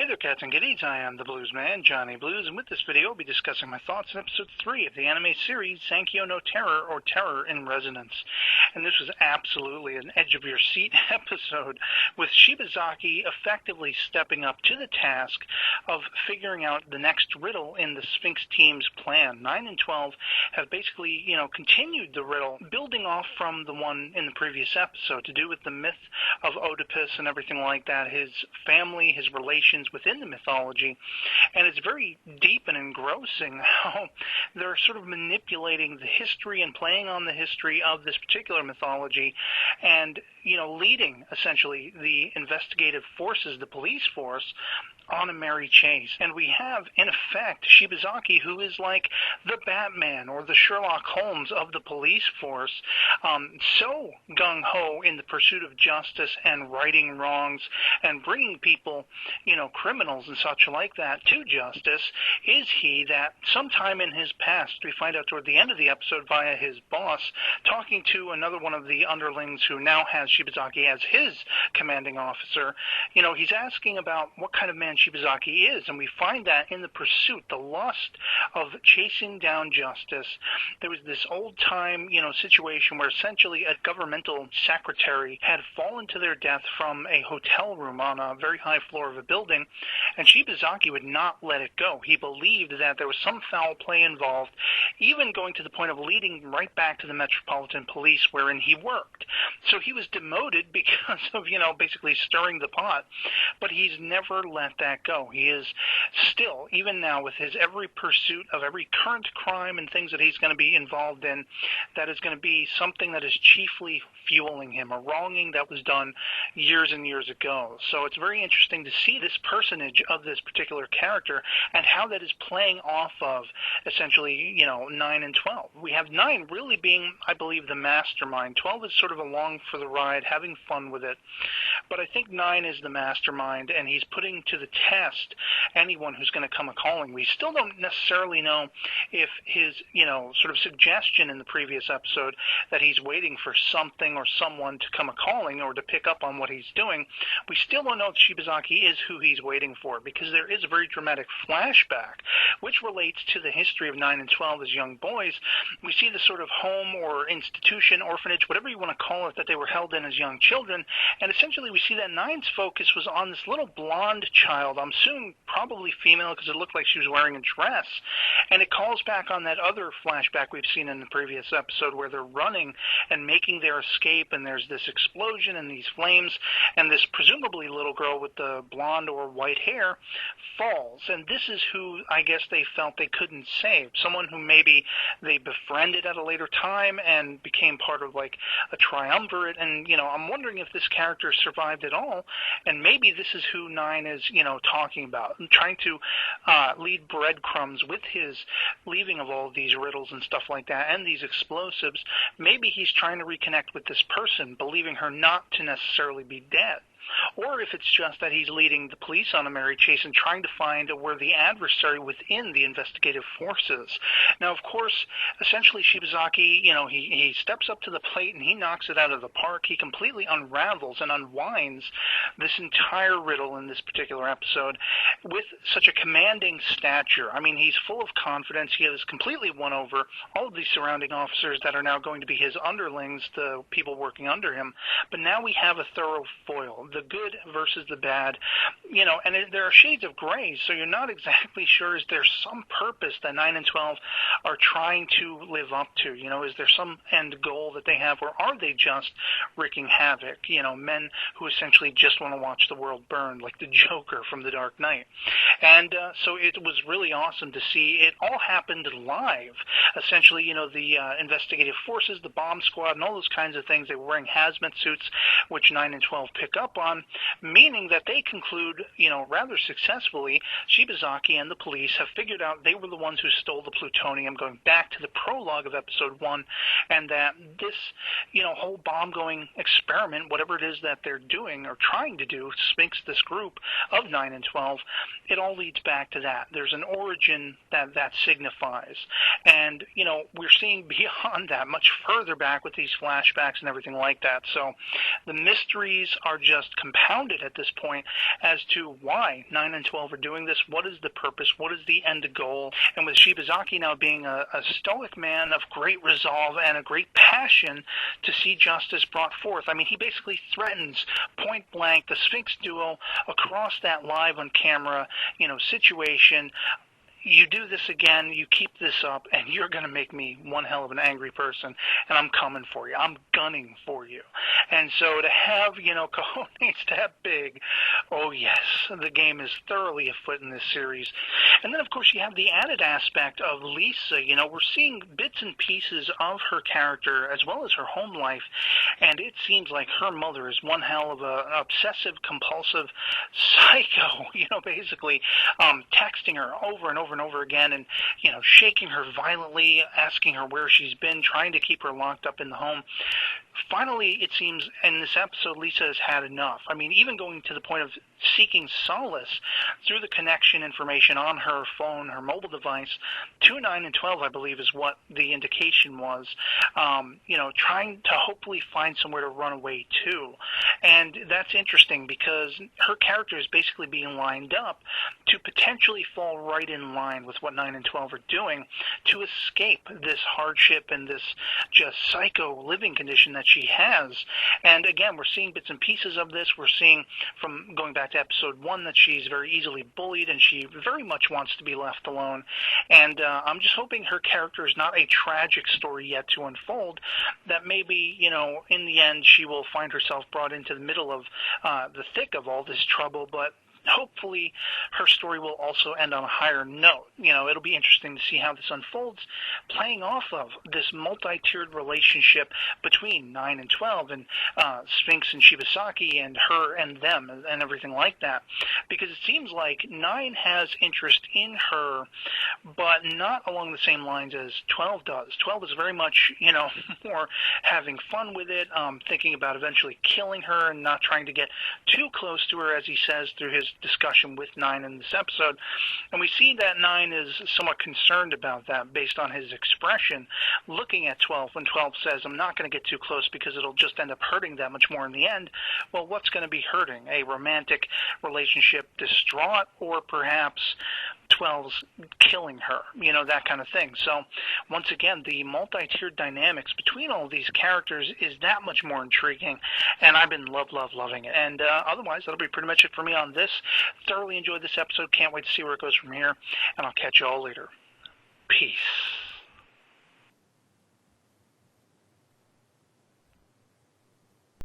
Hey there, cats and kitties. I am the Blues Man, Johnny Blues, and with this video, I'll be discussing my thoughts on Episode 3 of the anime series Zankyou no Terror, or Terror in Resonance. And this was absolutely an edge-of-your-seat episode, with Shibazaki effectively stepping up to the task of figuring out the next riddle in the Sphinx team's plan. 9 and 12 have basically, continued the riddle, building off from the one in the previous episode, to do with the myth of Oedipus and everything like that, his family, his relations within the mythology, and it's very deep and engrossing how they're sort of manipulating the history and playing on the history of this particular mythology and, leading, essentially, the investigative forces, the police force, on a merry chase. And we have, in effect, Shibazaki, who is like the Batman or the Sherlock Holmes of the police force, so gung-ho in the pursuit of justice and righting wrongs and bringing people, criminals and such like that to justice, is he that sometime in his past, we find out toward the end of the episode via his boss, talking to another one of the underlings who now has Shibazaki as his commanding officer, he's asking about what kind of man Shibazaki is, and we find that in the pursuit, the lust of chasing down justice. There was this old-time, situation where essentially a governmental secretary had fallen to their death from a hotel room on a very high floor of a building, and Shibazaki would not let it go. He believed that there was some foul play involved, even going to the point of leading right back to the Metropolitan Police wherein he worked. So he was demoted because of, basically stirring the pot, but he's never let that go. He is still, even now, with his every pursuit of every current crime and things that he's going to be involved in, that is going to be something that is chiefly fueling him, a wronging that was done years and years ago. So it's very interesting to see this personage of this particular character and how that is playing off of, essentially, 9 and 12. We have 9 really being, I believe, the mastermind. 12 is sort of along for the ride, having fun with it. But I think 9 is the mastermind, and he's putting to the test anyone who's going to come a-calling. We still don't necessarily know if his, sort of suggestion in the previous episode that he's waiting for something or someone to come a-calling or to pick up on what he's doing, we still don't know if Shibazaki is who he's waiting for, because there is a very dramatic flashback which relates to the history of 9 and 12 as young boys. We see the sort of home or institution, orphanage, whatever you want to call it, that they were held in as young children, and essentially we see that 9's focus was on this little blonde child, I'm assuming probably female because it looked like she was wearing a dress, and it calls back on that other flashback we've seen in the previous episode where they're running and making their escape, and there's this explosion and these flames, and this presumably little girl with the blonde or white hair falls, and this is who I guess they felt they couldn't save, someone who maybe they befriended at a later time and became part of like a triumvirate, and I'm wondering if this character survived at all, and maybe this is who 9 is talking about, and trying to lead breadcrumbs with his leaving of all of these riddles and stuff like that and these explosives. Maybe he's trying to reconnect with this person, believing her not to necessarily be dead. Or if it's just that he's leading the police on a merry chase and trying to find a worthy adversary within the investigative forces. Now, of course, essentially Shibazaki, he steps up to the plate and he knocks it out of the park. He completely unravels and unwinds this entire riddle in this particular episode with such a commanding stature. I mean, he's full of confidence. He has completely won over all of the surrounding officers that are now going to be his underlings, the people working under him. But now we have a thorough foil, the good versus the bad, and there are shades of gray, so you're not exactly sure, is there some purpose that 9 and 12 are trying to live up to? Is there some end goal that they have, or are they just wreaking havoc? Men who essentially just want to watch the world burn, like the Joker from The Dark Knight. And so it was really awesome to see. It all happened live. Essentially, the investigative forces, the bomb squad, and all those kinds of things, they were wearing hazmat suits, which 9 and 12 pick up on, meaning that they conclude, rather successfully, Shibazaki and the police have figured out they were the ones who stole the plutonium, going back to the prologue of episode 1, and that this, whole bomb-going experiment, whatever it is that they're doing or trying to do, Sphinx, this group of 9 and 12, it all leads back to that. There's an origin that signifies. And, we're seeing beyond that, much further back with these flashbacks and everything like that. So the mysteries are just compelling compounded at this point as to why 9 and 12 are doing this. What is the purpose? What is the end goal? And with Shibazaki now being a stoic man of great resolve and a great passion to see justice brought forth. I mean, he basically threatens point blank the Sphinx duo across that live on camera, situation. You do this again, you keep this up, and you're going to make me one hell of an angry person, and I'm coming for you. I'm gunning for you. And so to have, cojones that big, oh yes, the game is thoroughly afoot in this series. And then, of course, you have the added aspect of Lisa. We're seeing bits and pieces of her character as well as her home life, and it seems like her mother is one hell of an obsessive-compulsive psycho, basically texting her over and over and over again and, shaking her violently, asking her where she's been, trying to keep her locked up in the home. Finally, it seems in this episode, Lisa has had enough. I mean, even going to the point of seeking solace through the connection information on her phone, her mobile device, to 9 and 12, I believe, is what the indication was, trying to hopefully find somewhere to run away to. And that's interesting because her character is basically being lined up to potentially fall right in line with what 9 and 12 are doing to escape this hardship and this just psycho living condition that she has. And again, we're seeing bits and pieces of this. We're seeing, from going back to episode 1, that she's very easily bullied and she very much wants to be left alone. And I'm just hoping her character is not a tragic story yet to unfold, that maybe, in the end she will find herself brought into the middle of the thick of all this trouble, but hopefully her story will also end on a higher note. It'll be interesting to see how this unfolds, playing off of this multi-tiered relationship between 9 and 12 and Sphinx and Shibazaki and her and them and everything like that. Because it seems like 9 has interest in her, but not along the same lines as 12 does. 12 is very much, more having fun with it, thinking about eventually killing her and not trying to get too close to her, as he says through his discussion with 9 in this episode. And we see that 9 is somewhat concerned about that based on his expression looking at 12 when 12 says, I'm not going to get too close because it'll just end up hurting that much more in the end. Well, what's going to be hurting? A romantic relationship distraught, or perhaps 12's killing her, that kind of thing. So once again, the multi-tiered dynamics between all of these characters is that much more intriguing, and I've been loving it. And otherwise, that'll be pretty much it for me on this. Thoroughly enjoyed this episode. Can't wait to see where it goes from here, and I'll catch you all later. Peace.